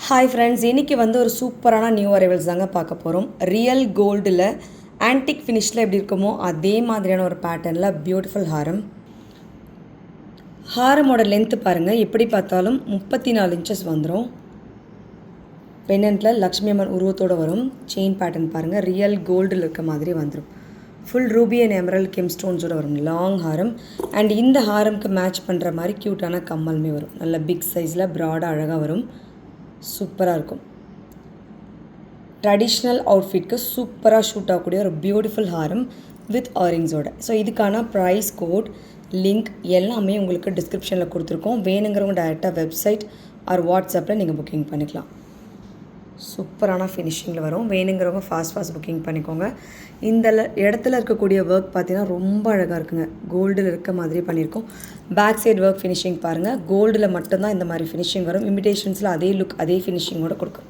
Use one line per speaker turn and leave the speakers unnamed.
Hi friends, இன்றைக்கி ஒரு சூப்பரான நியூ அரைவல்ஸ் தாங்க பார்க்க போகிறோம். ரியல் கோல்டில் ஆன்டிக் ஃபினிஷில் எப்படி இருக்குமோ அதே மாதிரியான ஒரு பேட்டர்னில் பியூட்டிஃபுல் ஹாரம். ஹாரமோட லென்த்து பாருங்கள், எப்படி பார்த்தாலும் 34 இன்ச்சஸ் வந்துடும். பென்னண்ட்டில் லக்ஷ்மி அம்மன் உருவத்தோடு வரும். செயின் பேட்டர்ன் பாருங்கள், ரியல் கோல்டில் இருக்க மாதிரி வந்துடும். Full ruby and emerald gem ஸ்டோன்ஸோடு வரும். Long Haram. அண்ட் இந்த ஹாரம்க்கு மேட்ச் பண்ணுற மாதிரி க்யூட்டான கம்மலுமே வரும். நல்ல பிக் சைஸில் ப்ராடாக அழகாக வரும். சூப்பராக இருக்கும். ட்ரெடிஷ்னல் அவுட்ஃபிட்க்கு சூப்பராக ஷூட் ஆகக்கூடிய ஒரு பியூட்டிஃபுல் ஹாரம் வித் ஆரிங்ஸோட. ஸோ இதுக்கான ப்ரைஸ், கோட், லிங்க் எல்லாமே உங்களுக்கு டிஸ்கிரிப்ஷனில் கொடுத்துருக்கோம். வேணுங்கிறவங்க டைரெக்டாக வெப்சைட் ஆர் வாட்ஸ்அப்பில் நீங்கள் புக்கிங் பண்ணிக்கலாம். சூப்பரான ஃபினிஷிங்கில் வரும். வேணுங்கிறவங்க ஃபாஸ்ட் புக்கிங் பண்ணிக்கோங்க. இந்த இடத்துல இருக்கக்கூடிய ஒர்க் பார்த்தீங்கன்னா ரொம்ப அழகாக இருக்குங்க. கோல்டில் இருக்க மாதிரி பண்ணியிருக்கோம். பேக் சைடு ஒர்க் ஃபினிஷிங் பாருங்கள். கோல்டில் மட்டும்தான் இந்த மாதிரி ஃபினிஷிங் வரும். இமிடேஷன்ஸில் அதே லுக், அதே ஃபினிஷிங்கோடு கொடுக்கும்.